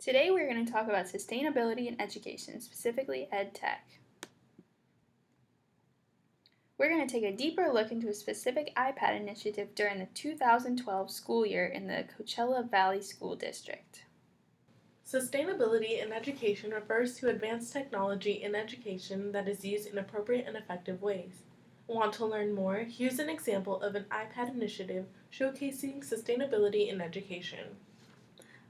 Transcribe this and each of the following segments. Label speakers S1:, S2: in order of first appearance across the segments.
S1: Today we're going to talk about sustainability in education, specifically ed tech. We're going to take a deeper look into a specific iPad initiative during the 2012 school year in the Coachella Valley School District.
S2: Sustainability in education refers to advanced technology in education that is used in appropriate and effective ways. Want to learn more? Here's an example of an iPad initiative showcasing sustainability in education.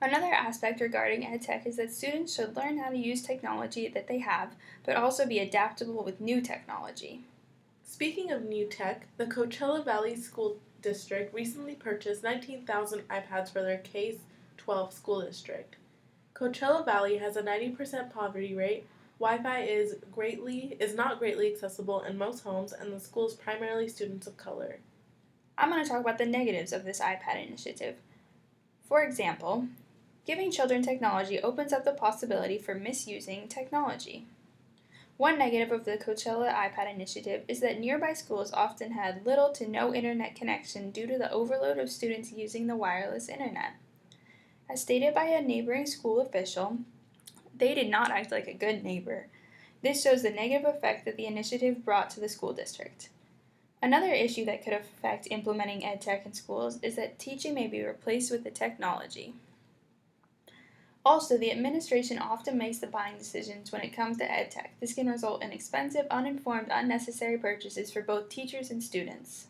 S1: Another aspect regarding ed tech is that students should learn how to use technology that they have, but also be adaptable with new technology.
S2: Speaking of new tech, the Coachella Valley School District recently purchased 19,000 iPads for their K-12 school district. Coachella Valley has a 90% poverty rate, Wi-Fi is not greatly accessible in most homes, and the school is primarily students of color.
S1: I'm going to talk about the negatives of this iPad initiative. For example, giving children technology opens up the possibility for misusing technology. One negative of the Coachella iPad initiative is that nearby schools often had little to no internet connection due to the overload of students using the wireless internet. As stated by a neighboring school official, they did not act like a good neighbor. This shows the negative effect that the initiative brought to the school district. Another issue that could affect implementing ed tech in schools is that teaching may be replaced with the technology. Also, the administration often makes the buying decisions when it comes to ed tech. This can result in expensive, uninformed, unnecessary purchases for both teachers and students.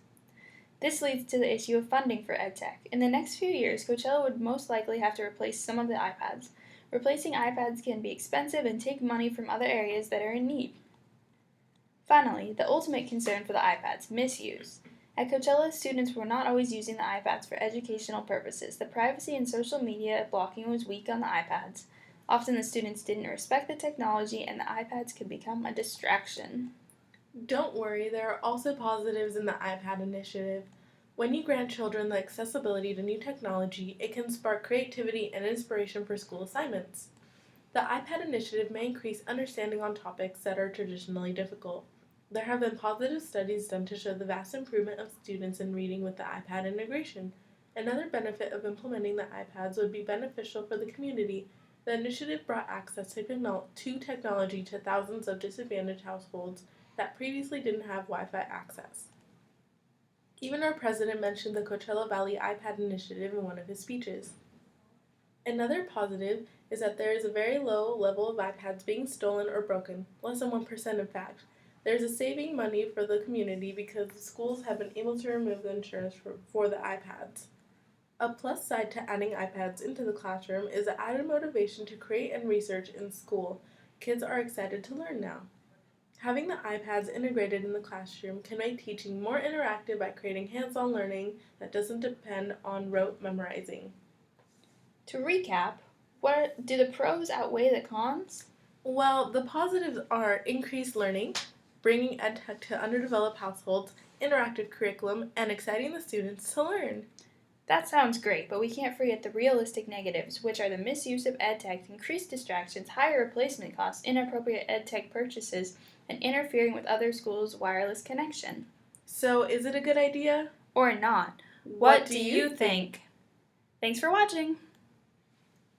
S1: This leads to the issue of funding for ed tech. In the next few years, Coachella would most likely have to replace some of the iPads. Replacing iPads can be expensive and take money from other areas that are in need. Finally, the ultimate concern for the iPads, misuse. At Coachella, students were not always using the iPads for educational purposes. The privacy and social media blocking was weak on the iPads. Often the students didn't respect the technology and the iPads could become a distraction.
S2: Don't worry, there are also positives in the iPad initiative. When you grant children the accessibility to new technology, it can spark creativity and inspiration for school assignments. The iPad initiative may increase understanding on topics that are traditionally difficult. There have been positive studies done to show the vast improvement of students in reading with the iPad integration. Another benefit of implementing the iPads would be beneficial for the community. The initiative brought access to technology to thousands of disadvantaged households that previously didn't have Wi-Fi access. Even our president mentioned the Coachella Valley iPad initiative in one of his speeches. Another positive is that there is a very low level of iPads being stolen or broken, less than 1% in fact. There's a saving money for the community because the schools have been able to remove the insurance for the iPads. A plus side to adding iPads into the classroom is the added motivation to create and research in school. Kids are excited to learn now. Having the iPads integrated in the classroom can make teaching more interactive by creating hands-on learning that doesn't depend on rote memorizing.
S1: To recap, do the pros outweigh the cons?
S2: Well, the positives are increased learning, bringing ed tech to underdeveloped households, interactive curriculum, and exciting the students to learn.
S1: That sounds great, but we can't forget the realistic negatives, which are the misuse of ed tech, increased distractions, higher replacement costs, inappropriate ed tech purchases, and interfering with other schools' wireless connection.
S2: So, is it a good idea?
S1: Or not? What do you think? Thanks for watching!